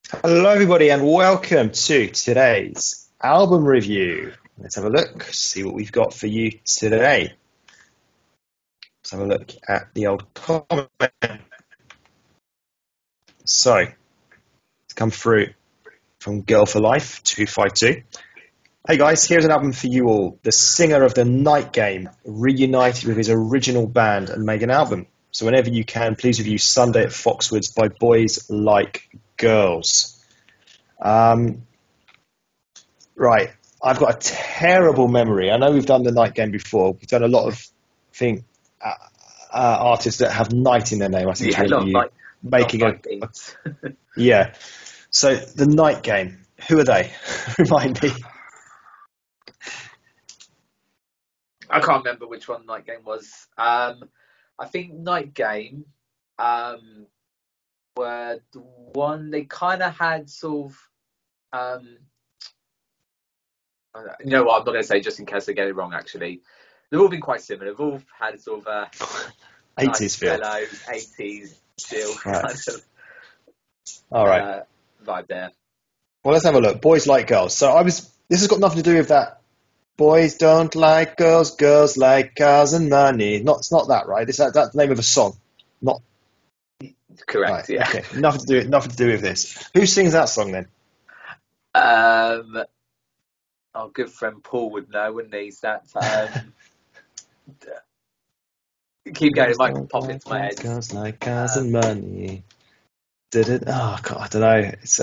Hello, everybody, and welcome to today's album review. Let's have a look, see what we've got for you today. Let's have a look at the old comment. So, it's come through from Girl for Life 252. Hey guys, here's an album for you all. The singer of The Night Game reunited with his original band and made an album. So whenever you can, please review Sunday at Foxwoods by Boys Like Girls. Right, I've got a terrible memory. I know we've done The Night Game before. We've done a lot of artists that have night in their name. I think making a yeah. So The Night Game, who are they? Remind me. I can't remember which one Night Game was. I think Night Game were the one they kind of had sort of. You know what? I'm not going to say just in case I get it wrong. Actually, they've all been quite similar. They've all had sort of a 80s nice feel, 80s feel, right. kind of. All right, vibe there. Well, let's have a look. Boys Like Girls. So this has got nothing to do with that. Boys don't like girls, girls like cars and money. It's not that, right? That's the name of a song. Not correct. Right, yeah. Okay. Nothing to do with this. Who sings that song then? Our good friend Paul would know, wouldn't he? That's keep going. It might pop into my head. Girls like cars and money. Oh God, I don't know. It's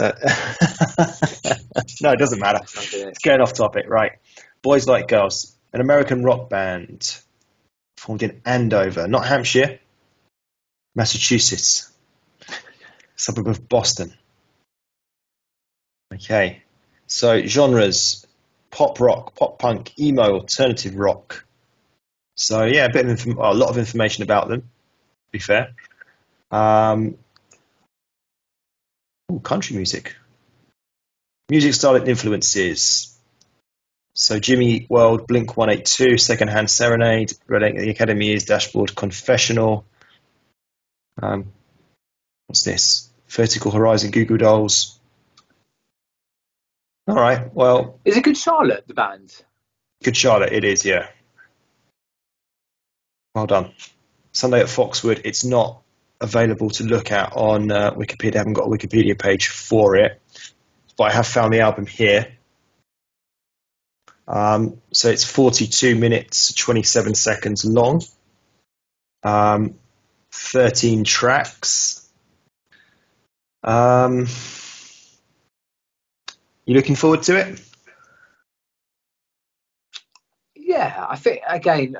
no, it doesn't matter. It's getting off topic, right? Boys Like Girls, an American rock band formed in Andover, not Hampshire, Massachusetts, suburb of Boston. Okay, so genres: pop rock, pop punk, emo, alternative rock. So yeah, a lot of information about them. To be fair, country music. Music style and influences. So Jimmy Eat World, Blink 182, Secondhand Serenade, Red Ink, The Academy is Dashboard Confessional. What's this? Vertical Horizon, Goo Goo Dolls. All right, well. Is it Good Charlotte, the band? Good Charlotte, it is, yeah. Well done. Sunday at Foxwood, it's not available to look at on Wikipedia. I haven't got a Wikipedia page for it, but I have found the album here. So it's 42 minutes, 27 seconds long. 13 tracks. You looking forward to it? Yeah, I think, again,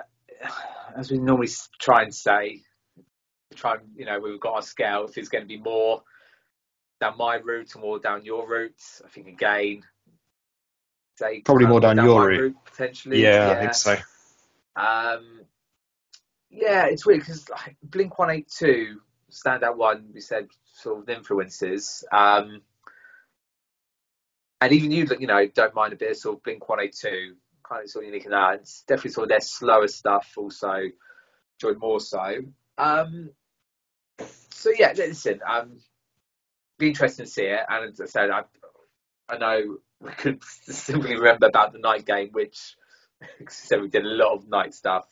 as we normally try and say, we've got our scale. If it's going to be more down my route or more down your route, I think, again, probably more down your route, potentially. Yeah, I think so. Yeah, it's weird because Blink 182, standout one, we said sort of influences, and even you don't mind a bit of sort of Blink 182, kind of sort of unique in that. It's definitely sort of their slower stuff, also enjoyed more so. So yeah, listen, be interesting to see it, and as I said, I know we could simply remember about the Night Game, which said we did a lot of night stuff.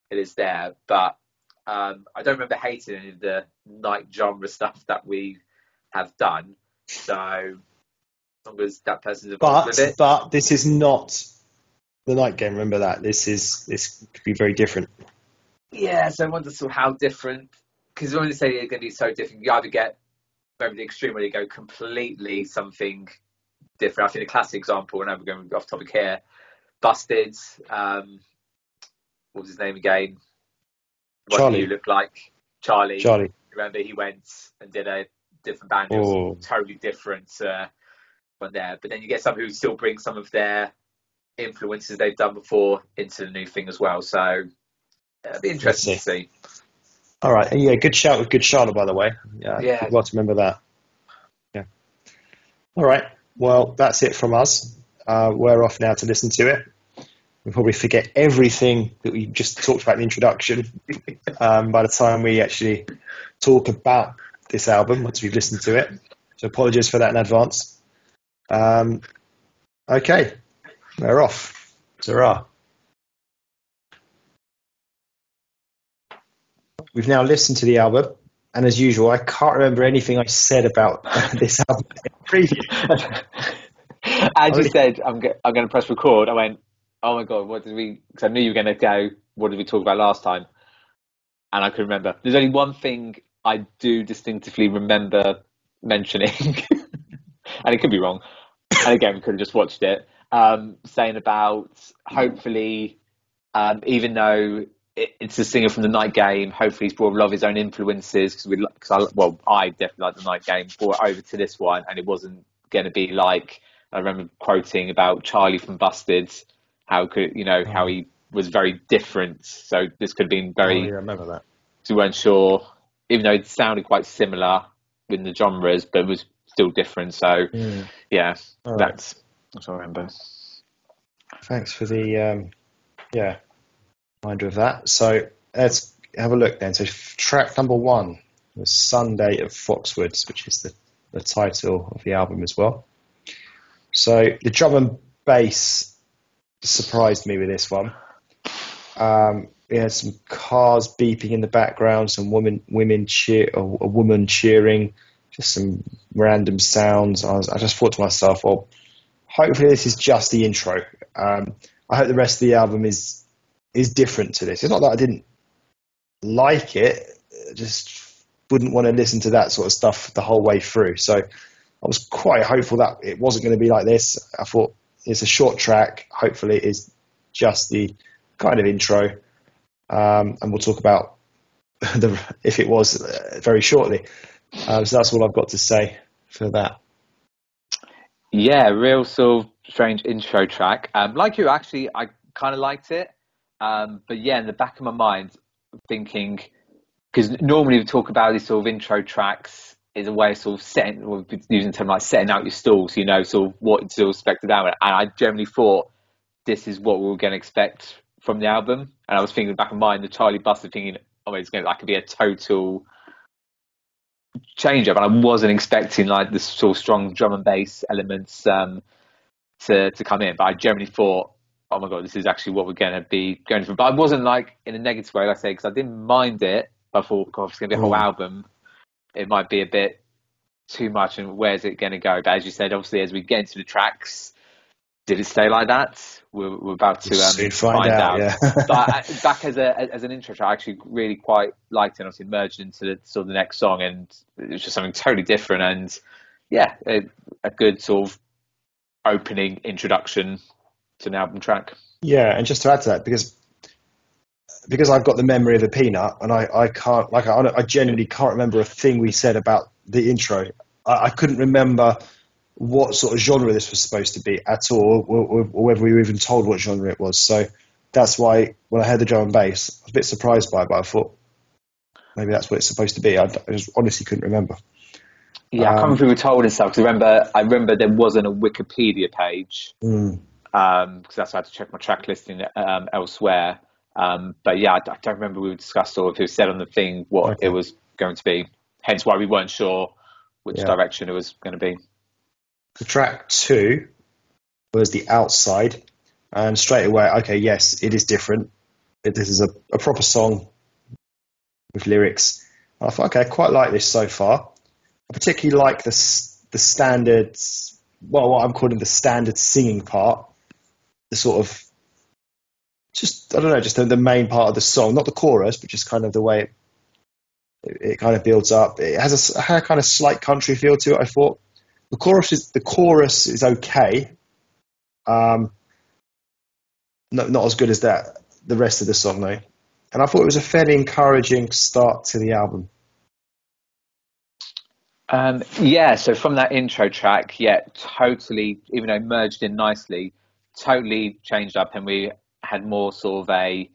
It is there, but I don't remember hating any of the night genre stuff that we have done. So as long as that person's involved with it. But this is not the Night Game. Remember that this could be very different. Yeah, so I wonder sort of how different, because when they say they're going to be so different, you either get over the extreme where they go completely something different. I think a classic example, and we're going off topic here, Busted. What was his name again? What do you look like? Charlie. Remember, he went and did a different band. It was totally different one there. But then you get some who still bring some of their influences they've done before into the new thing as well. So it'll be interesting to see. All right. Yeah, good shout with Good Charlotte, by the way. Yeah. I've got to remember that. Yeah. All right. Well, that's it from us. We're off now to listen to it. We'll probably forget everything that we just talked about in the introduction by the time we actually talk about this album once we've listened to it. So apologies for that in advance. Okay, we're off. Ta-ra. We've now listened to the album, and as usual, I can't remember anything I said about this album in the preview. As you said, I'm going to press record. I went, oh my God, what did we... Because I knew you were going to go, what did we talk about last time? And I couldn't remember. There's only one thing I do distinctively remember mentioning, and it could be wrong, and again, we could have just watched it, saying about hopefully, even though it's a singer from the Night Game, hopefully he's brought a lot of his own influences, I definitely like the Night Game, brought it over to this one, and it wasn't going to be like, I remember quoting about Charlie from Busted, how he was very different, so this could have been very... I remember that. So we weren't sure, even though it sounded quite similar in the genres, but it was still different. So, that's what I remember. Thanks for the reminder of that. So let's have a look then. So track number 1 was Sunday at Foxwoods, which is the title of the album as well. So the drum and bass surprised me with this one. We had some cars beeping in the background, some a woman cheering, just some random sounds. I just thought to myself, well, hopefully this is just the intro. I hope the rest of the album is different to this. It's not that I didn't like it, I just wouldn't want to listen to that sort of stuff the whole way through. So I was quite hopeful that it wasn't going to be like this. I thought it's a short track. Hopefully it is just the kind of intro. And we'll talk about if it was very shortly. So that's all I've got to say for that. Yeah, real sort of strange intro track. Like you, actually, I kind of liked it. But yeah, in the back of my mind, thinking, because normally we talk about these sort of intro tracks is a way of sort of setting, or using the term like setting out your stalls, sort of what to expect of the album. And I generally thought this is what we were going to expect from the album. And I was thinking back in mind, the Charlie Buster thinking, oh, it's going to like be a total change up. And I wasn't expecting like the sort of strong drum and bass elements to come in. But I generally thought, oh my God, this is actually what we're going to be going for. But I wasn't like in a negative way, like I say, because I didn't mind it. But I thought, God, if it's going to be a whole album, it might be a bit too much. And where's it going to go? But as you said, obviously, as we get into the tracks, did it stay like that? We're about to find out. Yeah. But back as an intro track, I actually really quite liked it. And obviously merged into the next song, and it was just something totally different. And yeah, a good sort of opening introduction to an album track. Yeah, and just to add to that, because I've got the memory of a peanut, and I genuinely can't remember a thing we said about the intro. I couldn't remember what sort of genre this was supposed to be at all, or whether we were even told what genre it was. So that's why when I heard the drum and bass, I was a bit surprised by it, but I thought maybe that's what it's supposed to be. I just honestly couldn't remember. Yeah, I can't remember if we were told and stuff, because I remember there wasn't a Wikipedia page, because that's why I had to check my track listing elsewhere. But yeah, I don't remember we discussed or if it was said on the thing what it was going to be, hence why we weren't sure which direction it was going to be. The track 2 was The Outside, and straight away, okay, yes, it is different. This is a proper song with lyrics. I thought, okay, I quite like this so far. I particularly like the standard, what I'm calling the standard singing part, the sort of, just the main part of the song, not the chorus, but just kind of the way it kind of builds up. It has a kind of slight country feel to it, I thought. The chorus is okay. Not as good as the rest of the song though. And I thought it was a fairly encouraging start to the album. So from that intro track, totally, even though merged in nicely, totally changed up, and we had more sort of a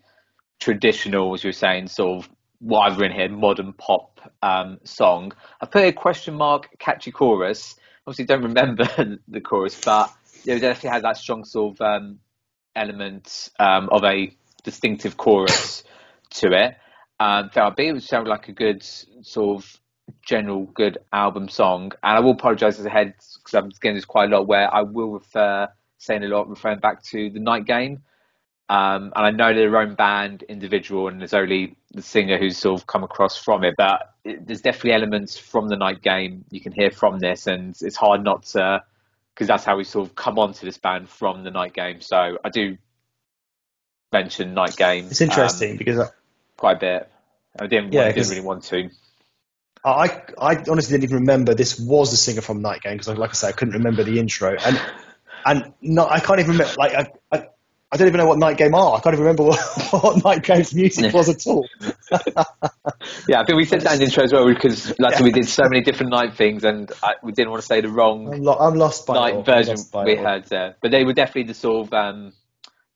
traditional, as you were saying, sort of what I've written here, modern pop song. I put a question mark, catchy chorus. Obviously don't remember the chorus, but it definitely had that strong sort of element of a distinctive chorus to it. It would sound like a good sort of general good album song. And I will apologise ahead because I'm getting this quite a lot, where I will referring back to the Night Game. And I know they're their own band, individual, and there's only the singer who's sort of come across from it. But there's definitely elements from the Night Game you can hear from this, and it's hard not to, because that's how we sort of come onto this band, from the Night Game. So I do mention Night Game. It's interesting because quite a bit. I didn't really want to. I honestly didn't even remember this was the singer from Night Game, because, like I said, I couldn't remember the intro, and no, I can't even remember. Like I don't even know what Night Game are. I can't even remember what Night Game's music was at all. Yeah, I think we said that in the intro as well, because we did so many different Night things, and we didn't want to say the wrong I'm lost by Night version we heard there. But they were definitely the sort of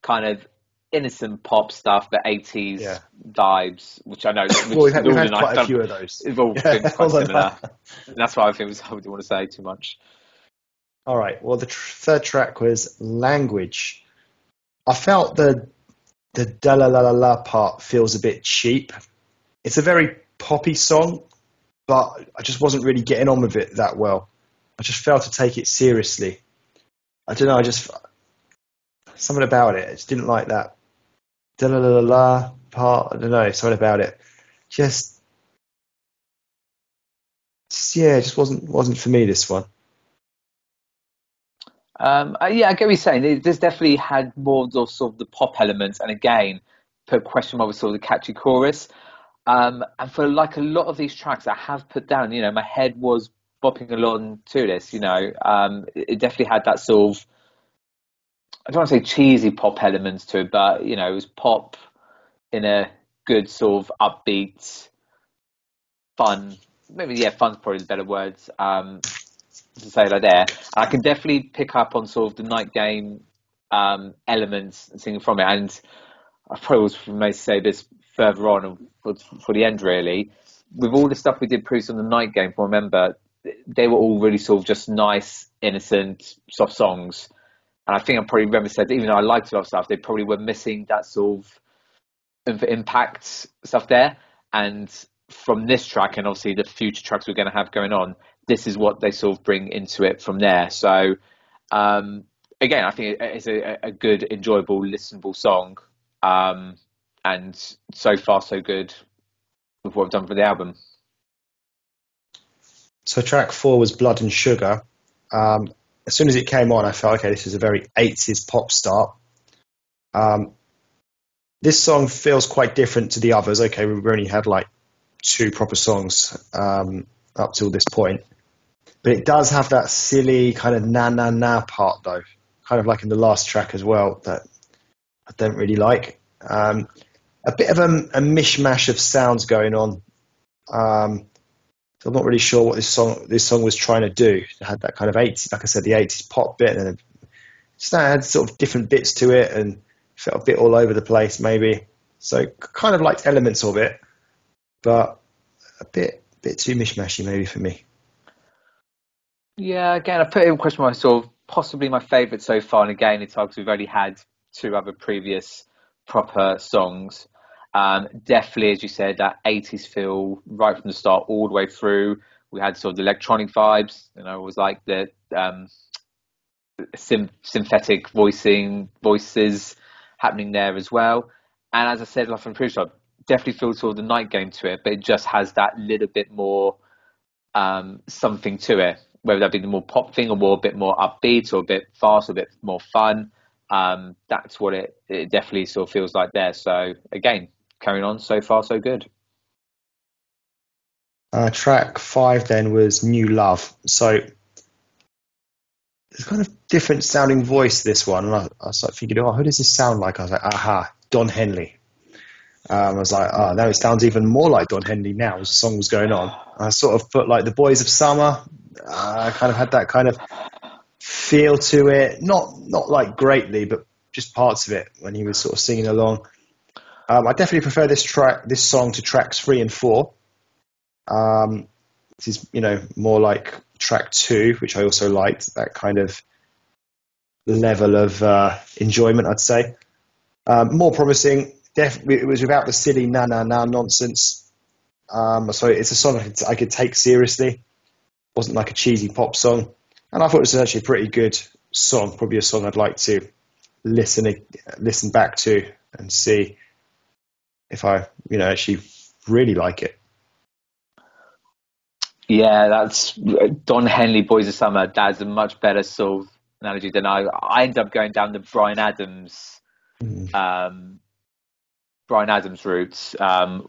kind of innocent pop stuff, but 80s vibes, which I know. We've had quite a few of those. It's all been quite similar. And that's why I think I didn't want to say too much. All right. Well, the third track was Language. I felt the da la la la la part feels a bit cheap. It's a very poppy song, but I just wasn't really getting on with it that well. I just failed to take it seriously. I don't know. Something about it. I just didn't like that da la la la la part. I don't know. Something about it. Just it just wasn't for me, this one. I get what you're saying. There's definitely had more of those sort of the pop elements, and again, put question mark with sort of the catchy chorus. And for like a lot of these tracks I have put down, my head was bopping along to this. It definitely had that sort of, I don't want to say cheesy pop elements to it, but it was pop in a good sort of upbeat, fun. Maybe fun's probably the better words. To say like there, I can definitely pick up on sort of the Night Game elements and singing from it. And I probably may say this further on for the end, really. With all the stuff we did previously on the Night Game, remember, they were all really sort of just nice, innocent, soft songs. And I think I probably remember said that even though I liked a lot of stuff, they probably were missing that sort of impact stuff there. And from this track, and obviously the future tracks we're going to have going on, this is what they sort of bring into it from there. So, again, I think it's a good, enjoyable, listenable song. And so far, so good with what we've done for the album. So track 4 was Blood and Sugar. As soon as it came on, I felt, okay, this is a very 80s pop start. This song feels quite different to the others. Okay, we've only had like 2 proper songs up till this point. But it does have that silly kind of na-na-na part, though. Kind of like in the last track as well, that I don't really like. A bit of a mishmash of sounds going on. So I'm not really sure what this song was trying to do. It had that kind of 80s, like I said, the 80s pop bit, and it just had sort of different bits to it, and felt a bit all over the place, maybe. So kind of liked elements of it, but a bit too mishmashy, maybe, for me. Yeah, again, I put it in question mark, sort of possibly my favourite so far. And again, it's hard because we've only had 2 other previous proper songs. Definitely, as you said, that 80s feel right from the start all the way through. We had sort of the electronic vibes, it was like the synthetic voices happening there as well. And as I said, like from the previous time, definitely feels sort of the Night Game to it, but it just has that little bit more something to it, whether that be the more pop thing or a bit more upbeat or a bit fast or a bit more fun. That's what it definitely sort of feels like there. So again, carrying on, so far so good. Track 5 then was New Love. So it's kind of different sounding voice, this one. And I started thinking, who does this sound like? I was like, aha, Don Henley. I was like, now it sounds even more like Don Henley now as the song was going on. I sort of put like the Boys of Summer. I kind of had that kind of feel to it. Not like greatly, but just parts of it when he was sort of singing along. I definitely prefer this song to tracks 3 and 4. This is, more like track 2, which I also liked, that kind of level of enjoyment, I'd say. More promising. Definitely, it was without the silly na-na-na nonsense. So it's a song I could take seriously. Wasn't like a cheesy pop song, and I thought it was actually a pretty good song. Probably a song I'd like to listen back to and see if I, actually really like it. Yeah, that's Don Henley, Boys of Summer. That's a much better sort of analogy than I ended up going down the Brian Adams route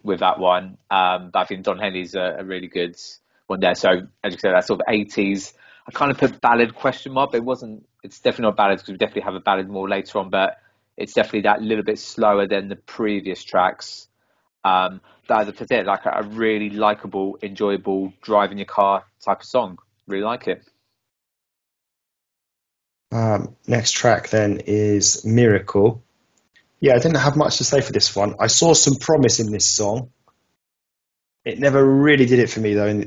with that one. But I think Don Henley's a really good one there. So as you said, that sort of 80s. I kind of put ballad question mark, but it's definitely not ballad because we definitely have a ballad more later on, but it's definitely that little bit slower than the previous tracks. That is it, like a really likable, enjoyable, driving your car type of song. Really like it. Next track then is Miracle. Yeah, I didn't have much to say for this one. I saw some promise in this song. It never really did it for me though.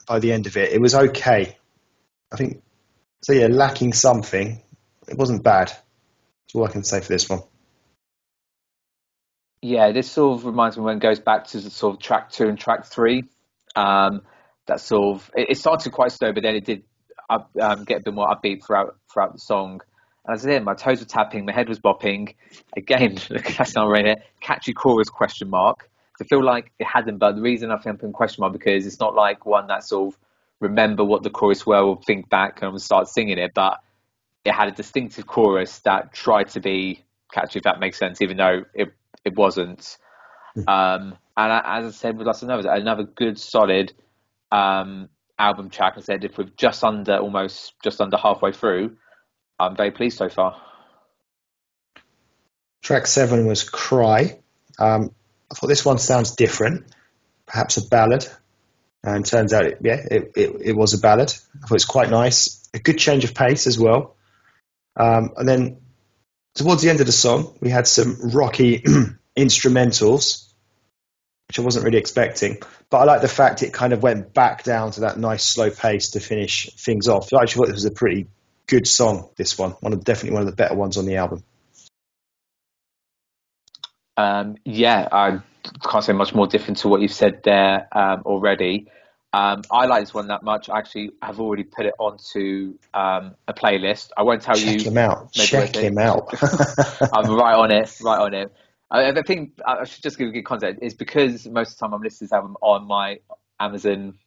By the end of it, it was okay. I think so. Yeah, lacking something. It wasn't bad. That's all I can say for this one. Yeah, this sort of reminds me when it goes back to the sort of track 2 and track 3. That sort of it started quite slow, but then it did get a bit more upbeat throughout the song. And as I said, my toes were tapping, my head was bopping. Again, that's not really it. Catchy chorus question mark. I feel like it hadn't, but the reason I think I'm in question mark because it's not like one that sort of remember what the chorus were or think back and start singing it, but it had a distinctive chorus that tried to be catchy, if that makes sense, even though it wasn't. And as I said with Lost and Novas, another good solid album track. I said if we're just under halfway through, I'm very pleased so far. Track 7 was Cry. I thought this one sounds different, perhaps a ballad. And turns out, it was a ballad. I thought it's quite nice. A good change of pace as well. And then towards the end of the song, we had some rocky instrumentals, which I wasn't really expecting. But I like the fact it kind of went back down to that nice slow pace to finish things off. I actually thought this was a pretty good song, this one. Definitely one of the better ones on the album. Yeah, I can't say much more different to what you've said there already. I like this one that much. I actually have already put it onto a playlist. I won't tell you. Check him out. I'm right on it. I think I should just give a good context. It's because most of the time I'm listening to this album on my Amazon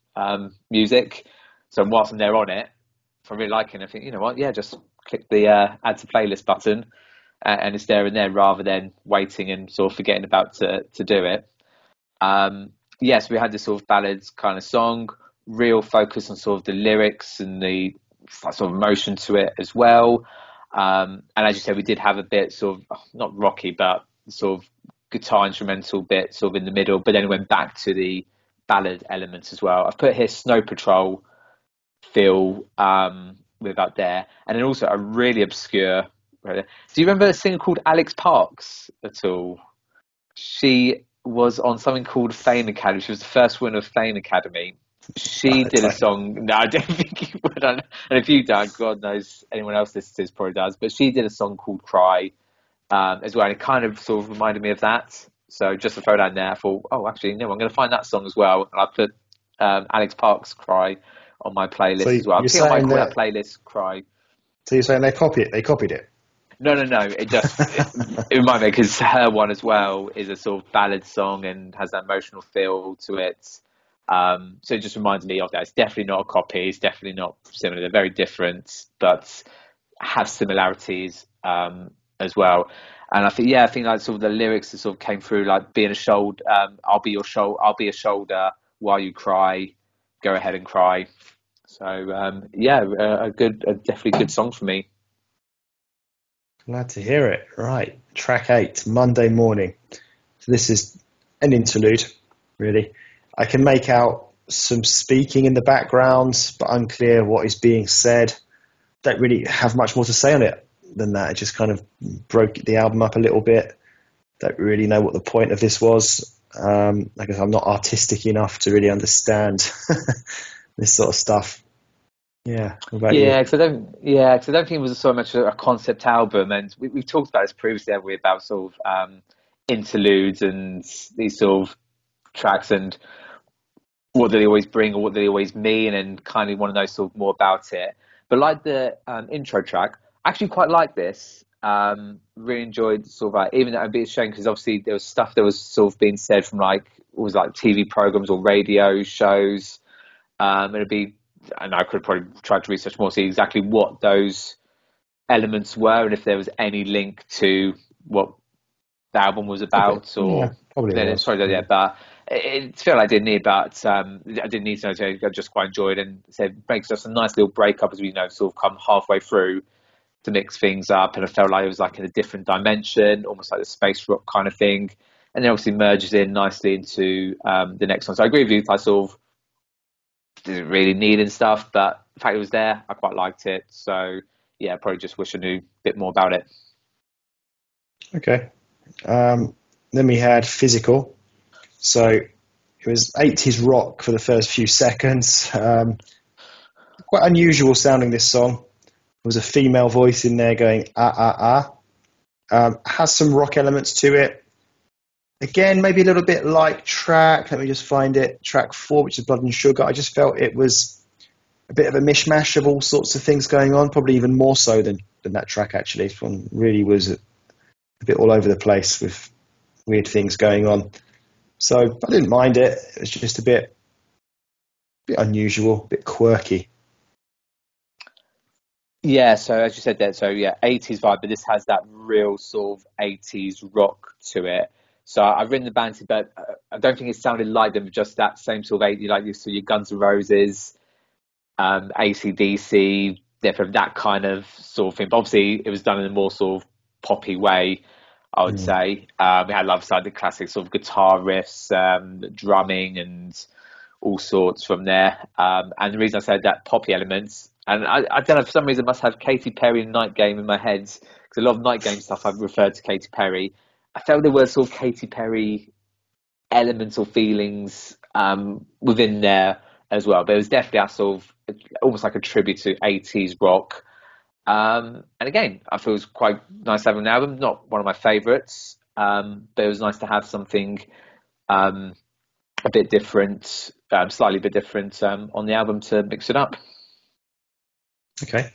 Music. So whilst I'm there on it, if I'm really liking it, I think, you know what, yeah, just click the add to playlist button and it's there and there rather than waiting and sort of forgetting about to do it. Yes, we had this sort of ballads kind of song, real focus on sort of the lyrics and the sort of emotion to it as well. And as you said, we did have a bit sort of, not rocky, but sort of guitar instrumental bit sort of in the middle, but then it went back to the ballad elements as well. I've put here Snow Patrol feel with up there. And then also a really obscure, do you remember a singer called Alex Parks at all? She was on something called Fame Academy. She was the first winner of Fame Academy. She did a song. No, I don't think you would. And if you don't, God knows anyone else listens to this probably does. But she did a song called Cry as well. And it kind of sort of reminded me of that. So just to throw that in there, I thought, oh, actually, no, I'm going to find that song as well. And I put Alex Parks' Cry on my playlist as well. I think I might call that playlist Cry. So you're saying they copied it? No. It reminded me because her one as well is a sort of ballad song and has that emotional feel to it. So it just reminds me of that. It's definitely not a copy. It's definitely not similar. They're very different, but have similarities as well. And I think like sort of the lyrics that sort of came through, like being a shoulder. I'll be a shoulder while you cry. Go ahead and cry. So a definitely good song for me. Glad to hear it. Right, track 8, Monday Morning. So this is an interlude, really. I can make out some speaking in the background, but unclear what is being said. Don't really have much more to say on it than that. It just kind of broke the album up a little bit. Don't really know what the point of this was. I guess I'm not artistic enough to really understand this sort of stuff. Yeah. Because I don't think it was so much a concept album, and we've talked about this previously, haven't we, about sort of interludes and these sort of tracks and what do they always bring or what do they always mean, and kind of want to know sort of more about it. But like the intro track, I actually quite like this. Really enjoyed sort of like, even though it'd be a shame because obviously there was stuff that was sort of being said from like, it was like TV programs or radio shows. It'd be, and I could probably try to research more, see exactly what those elements were and if there was any link to what the album was about, or yeah, probably was. sorry, yeah, but it's feel I didn't need, but I didn't need to know. So I just quite enjoyed, and said makes just a nice little breakup as we sort of come halfway through to mix things up, and I felt like it was like in a different dimension, almost like the space rock kind of thing, and then obviously merges in nicely into the next one. So I agree with you. I sort of didn't really need and stuff, but the fact it was there, I quite liked it. So yeah, I probably just wish I knew a bit more about it. Okay. Then we had Physical. So it was 80s rock for the first few seconds. Quite unusual sounding, this song. There was a female voice in there going, has some rock elements to it. Again, maybe a little bit like track. Let me just find it. Track 4, which is Blood and Sugar. I just felt it was a bit of a mishmash of all sorts of things going on, probably even more so than that track, actually. This one really was a bit all over the place with weird things going on. So I didn't mind it. It was just a bit unusual, a bit quirky. Yeah, so as you said there, so yeah, 80s vibe, but this has that real sort of 80s rock to it. So I've written the band, but I don't think it sounded like them, just that same sort of 80s, like you saw your Guns N' Roses, AC/DC, that kind of sort of thing. But obviously it was done in a more sort of poppy way, I would say. We had love side the classic sort of guitar riffs, drumming and all sorts from there. And the reason I said that poppy elements, and I don't know, for some reason I must have Katy Perry and Night Game in my head, because a lot of Night Game stuff I've referred to Katy Perry. I felt there were sort of Katy Perry elements or feelings within there as well. But it was definitely a sort of almost like a tribute to 80s rock. And again, I feel it was quite nice having an album. Not one of my favourites, but it was nice to have something a bit different, slightly a bit different on the album to mix it up. Okay.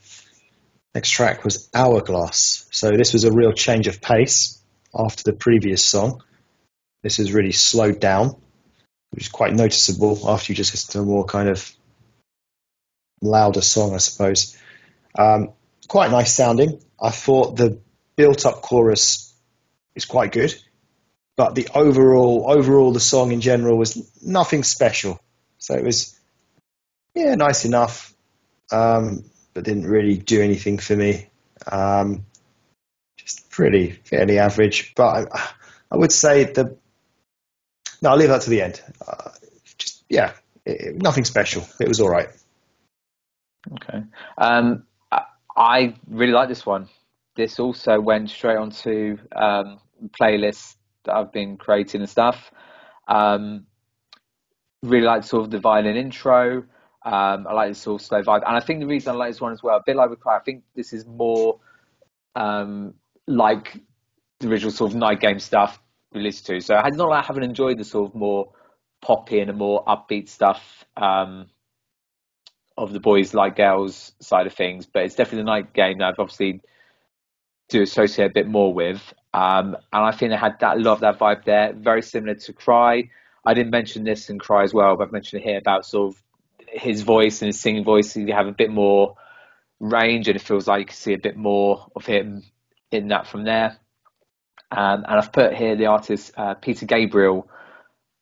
Next track was Hourglass. So this was a real change of pace after the previous song. This is really slowed down, which is quite noticeable after you just listen to a more kind of louder song, I suppose. Quite nice sounding. I thought the built-up chorus is quite good, but the overall the song in general was nothing special. So it was, nice enough, but didn't really do anything for me. Just fairly average. But I would say I'll leave that to the end. Nothing special. It was all right. Okay. I really like this one. This also went straight onto playlists that I've been creating and stuff. Really like sort of the violin intro. I like this sort of slow vibe, and I think the reason I like this one as well, a bit like with Cry, I think this is more like the original sort of Night Game stuff we listened to. So I not like haven't enjoyed the sort of more poppy and a more upbeat stuff of the Boys Like Girls side of things, but it's definitely the Night Game that I've obviously do associate a bit more with, and I think they had a lot of that vibe there, very similar to Cry. I didn't mention this in Cry as well, but I've mentioned it here about sort of his voice and his singing voice. You have a bit more range, and it feels like you can see a bit more of him in that from there. And I've put here the artist Peter Gabriel,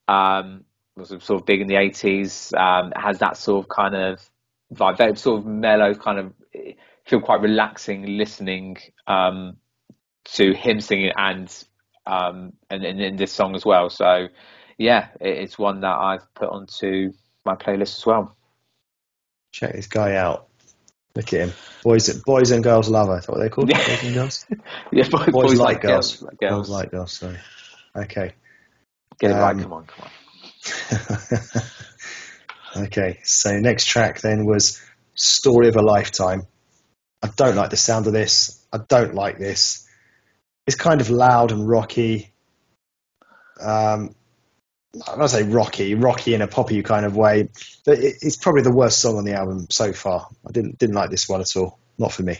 was sort of big in the 80s, has that sort of kind of vibe, very sort of mellow, kind of feel quite relaxing listening to him singing and in this song as well. So yeah, it's one that I've put onto my playlist as well. Check this guy out. Look at him. Boys and girls lover. Is that what they're called? Yeah. Boys and girls? Yeah, boys like girls. Like girls. Boys like girls, sorry. Okay. Get it right, come on. Okay, so next track then was Story of a Lifetime. I don't like the sound of this. I don't like this. It's kind of loud and rocky. I'm not say rocky in a poppy kind of way. But it's probably the worst song on the album so far. I didn't like this one at all. Not for me.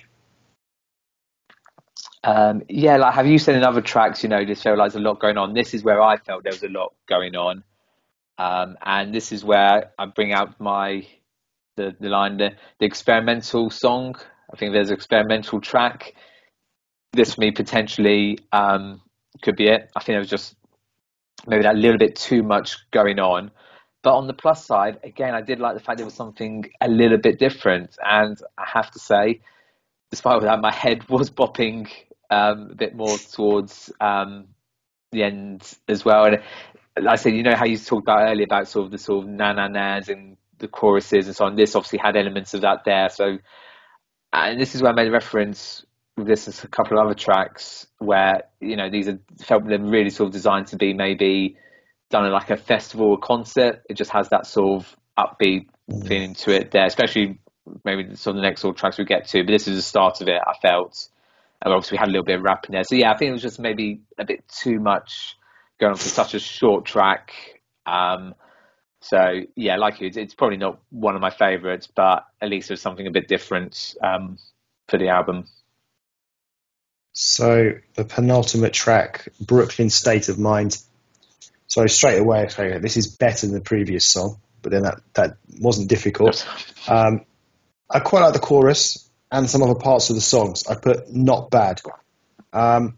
Yeah, like have you seen in other tracks, just felt like there's a lot going on. This is where I felt there was a lot going on. And this is where I bring out the line, the experimental song. I think there's an experimental track. This for me potentially could be it. I think there was just maybe that little bit too much going on. But on the plus side, again, I did like the fact there was something a little bit different. And I have to say, despite all that, my head was bopping a bit more towards the end as well. And like I said, how you talked about earlier about sort of the sort of na-na-nas and the choruses and so on. This obviously had elements of that there. So, and this is where I made a reference with this as a couple of other tracks where, these are felt them really sort of designed to be maybe done at like a festival or concert. It just has that sort of upbeat feeling to it there, especially maybe some of the next sort of tracks we get to. But this is the start of it, I felt. And obviously we had a little bit of rap in there. So yeah, I think it was just maybe a bit too much going on for such a short track. So yeah, like you, it's probably not one of my favourites, but at least there's something a bit different for the album. So the penultimate track, Brooklyn State of Mind. So straight away, this is better than the previous song, but then that wasn't difficult. I quite like the chorus and some other parts of the songs. I put not bad. But,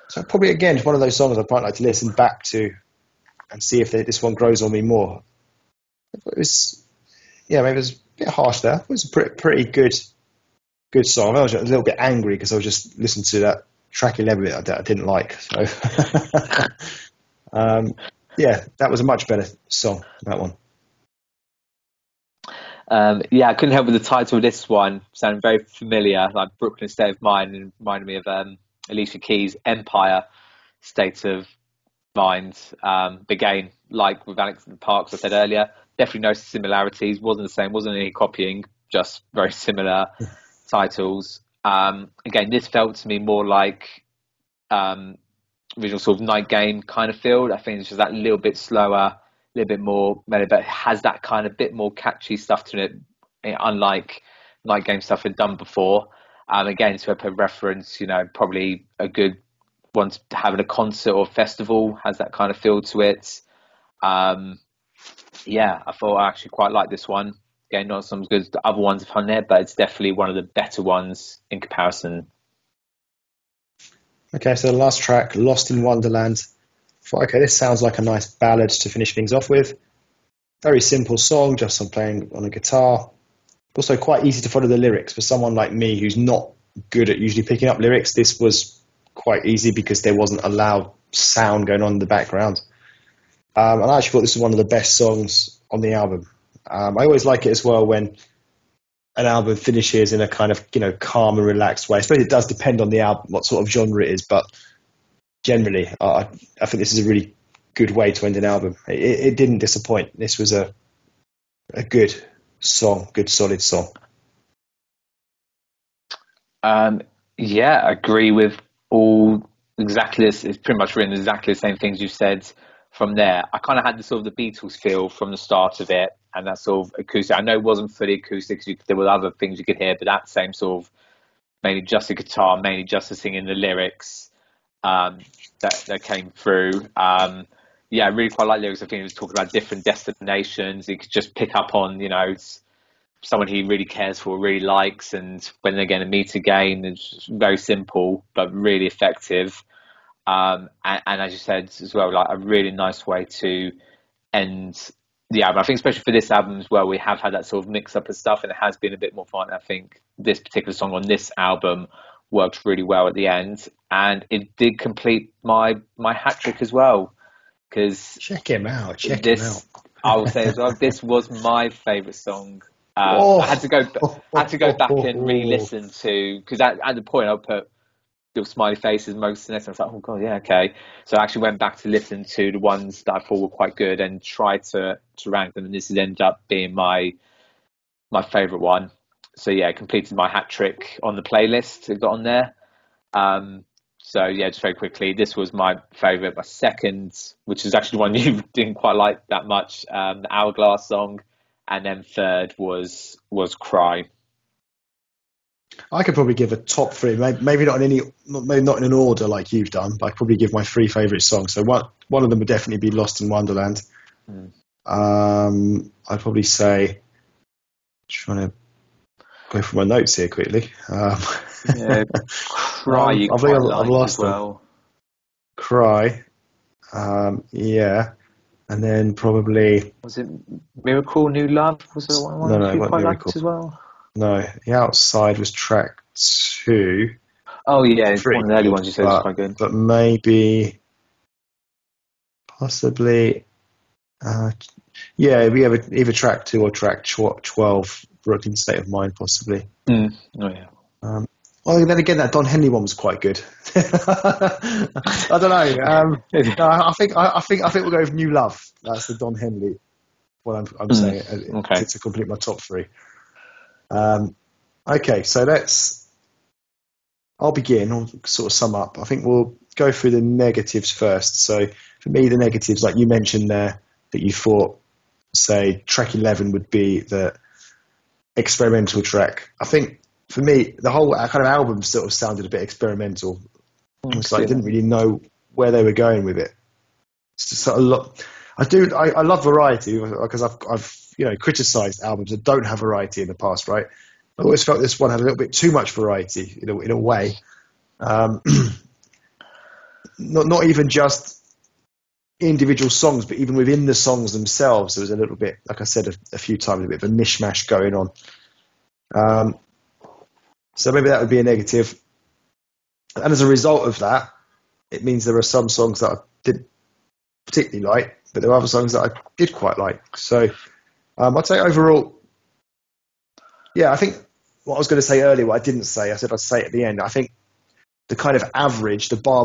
so probably, again, it's one of those songs I'd quite like to listen back to and see if this one grows on me more. It was, maybe it was a bit harsh there. It was a pretty good song. I was a little bit angry because I was just listening to that track 11 that I didn't like. So, that was a much better song, that one. I couldn't help with the title of this one sounding very familiar, like Brooklyn State of Mind, and reminded me of Alicia Keys' Empire State of Mind. Again, like with Alex and Parks, I said earlier, definitely no similarities. Wasn't the same, wasn't any copying, just very similar titles. Again, this felt to me more like original sort of Night Game kind of feel. I think it's just that little bit slower, a little bit more mellow, but it has that kind of bit more catchy stuff to it, unlike Night Game stuff had done before. Again, to a reference, probably a good one to have at a concert or festival, has that kind of feel to it. I thought I actually quite like this one. Again, not some good other ones on there, but it's definitely one of the better ones in comparison. Okay, so the last track, Lost in Wonderland. Thought, okay, this sounds like a nice ballad to finish things off with. Very simple song, just some playing on a guitar. Also quite easy to follow the lyrics. For someone like me who's not good at usually picking up lyrics, this was quite easy because there wasn't a loud sound going on in the background. And I actually thought this was one of the best songs on the album. I always like it as well when an album finishes in a kind of, calm and relaxed way. I suppose it does depend on the album, what sort of genre it is, but generally, I think this is a really good way to end an album. It didn't disappoint. This was a good song, good solid song. I agree with all exactly this. It's pretty much written exactly the same things you said from there. I kind of had the sort of the Beatles feel from the start of it, and that sort of acoustic. I know it wasn't fully acoustic, there were other things you could hear, but that same sort of mainly just the guitar, mainly just the singing, the lyrics that came through. I really quite like lyrics. I think it was talking about different destinations. You could just pick up on, someone he really cares for, really likes, and when they're going to meet again. It's very simple but really effective. And as you said as well, like a really nice way to end the album. I think especially for this album as well, we have had that sort of mix up of stuff, and it has been a bit more fun. I think this particular song on this album worked really well at the end, and it did complete my hat trick as well. Because check him out. I will say as well, this was my favourite song. I had to go back and re-listen to, because at the point I put little smiley faces, most of this, and I was like, oh god, yeah, okay. So I actually went back to listen to the ones that I thought were quite good and tried to rank them, and this has ended up being my favourite one. So yeah, completed my hat trick on the playlist it got on there. So yeah, just very quickly, this was my favourite. My second, which is actually the one you didn't quite like that much, the Hourglass song, and then third was Cry. I could probably give a top three, maybe not maybe not in an order like you've done, but I'd probably give my three favourite songs. So one of them would definitely be Lost in Wonderland. Mm. I'd probably say, trying to go through my notes here quickly. Yeah, Cry. You I quite think I've liked lost as well. them. Cry, yeah, and then probably Was it Miracle, New Love? Was there one no, it you wasn't quite Miracle. liked as well? No, The Outside was track 2. Oh yeah, it's Pretty one of the early good, ones you said was quite good. but maybe, possibly, yeah, we have either track 2 or track 12, Brooklyn State of Mind, possibly. Mm. Oh yeah. Well, then again, that Don Henley one was quite good. I don't know. No, I think we'll go with New Love. That's the Don Henley. What I'm saying okay. to complete my top three. Okay, so I'll begin. I'll sort of sum up. I think we'll go through the negatives first. So for me, the negatives, like you mentioned there, that you thought, say, track 11 would be the experimental track. I think for me, the whole kind of album sort of sounded a bit experimental. It's like I didn't really know where they were going with it. It's just sort of lot. I love variety because I've criticised albums that don't have variety in the past, right? I always felt this one had a little bit too much variety in a way. Not even just individual songs, but even within the songs themselves, there was a little bit, like I said a few times, a bit of a mishmash going on. So maybe that would be a negative. And as a result of that, it means there are some songs that I didn't particularly like, but there are other songs that I did quite like. So I'd say overall, yeah, I think what I was going to say earlier, what I didn't say, I said I'd say at the end. I think the kind of average, the bar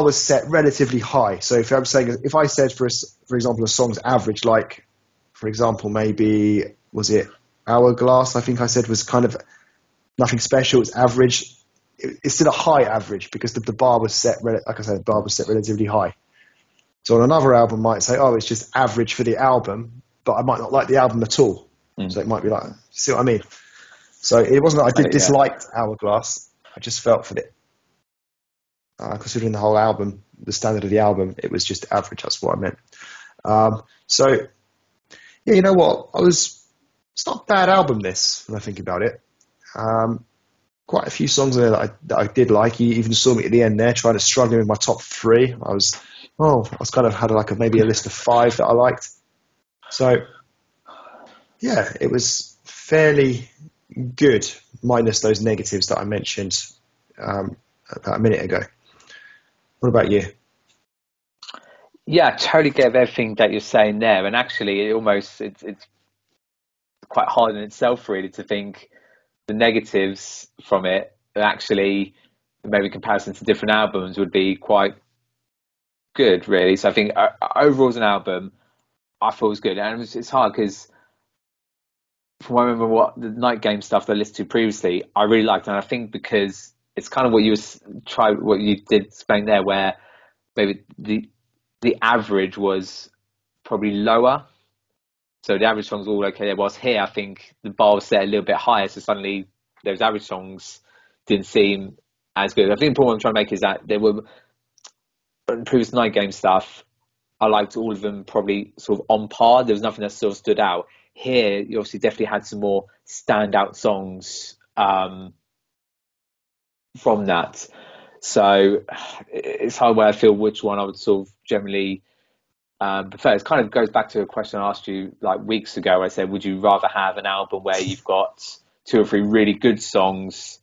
was set relatively high. So if I said, for example, a song's average, like, for example, maybe, was it Hourglass, I think I said was kind of nothing special, it's average. It's still a high average because the bar was set, like I said, the bar was set relatively high. So on another album might say, oh, it's just average for the album, but I might not like the album at all. So it might be like, see what I mean? So it wasn't that I disliked Hourglass, I just felt for it. Considering the whole album, the standard of the album, it was just average, that's what I meant. So, yeah, you know what? It's not a bad album, this, when I think about it. Quite a few songs in there that I did like. You even saw me at the end there trying to struggle with my top three. I was kind of had maybe a list of 5 that I liked. So yeah, it was fairly good, minus those negatives that I mentioned about a minute ago. What about you? Yeah, I totally get everything that you're saying there, and actually, it's quite hard in itself, really, to think the negatives from it. Actually, maybe comparison to different albums would be quite good, really. So I think overall as an album, I thought it was good, and it's hard because from what I remember, what the Night Game stuff that I listened to previously, I really liked, and I think because it's kind of what you did explain there, where maybe the average was probably lower. So the average songs were all okay. There was here, I think the bar was set a little bit higher, so suddenly those average songs didn't seem as good. I think the point I'm trying to make is that there were previous Night Game stuff. I liked all of them probably sort of on par. There was nothing that sort of stood out. Here, you obviously definitely had some more standout songs from that. So it's hard where I feel which one I would sort of generally prefer. It kind of goes back to a question I asked you like weeks ago, where I said, would you rather have an album where you've got 2 or 3 really good songs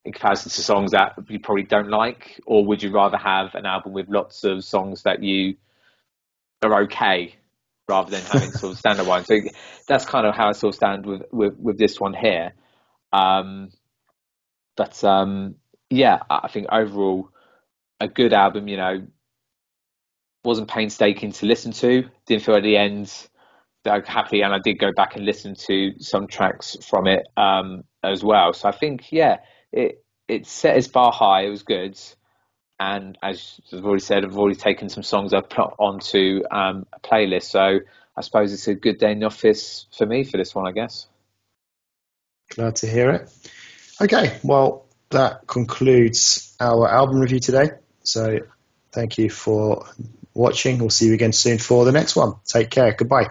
in comparison to songs that you probably don't like, or would you rather have an album with lots of songs that you are okay, rather than having sort of standard ones? So that's kind of how I sort of stand with this one here. Yeah, I think overall a good album. Wasn't painstaking to listen to. Didn't feel at the end that I'm happy, and I did go back and listen to some tracks from it as well. So I think, yeah, it it set its bar high. It was good. And as I've already said, I've already taken some songs I've put onto a playlist. So I suppose it's a good day in the office for me for this one, I guess. Glad to hear it. Okay, well, that concludes our album review today. So thank you for watching. We'll see you again soon for the next one. Take care. Goodbye.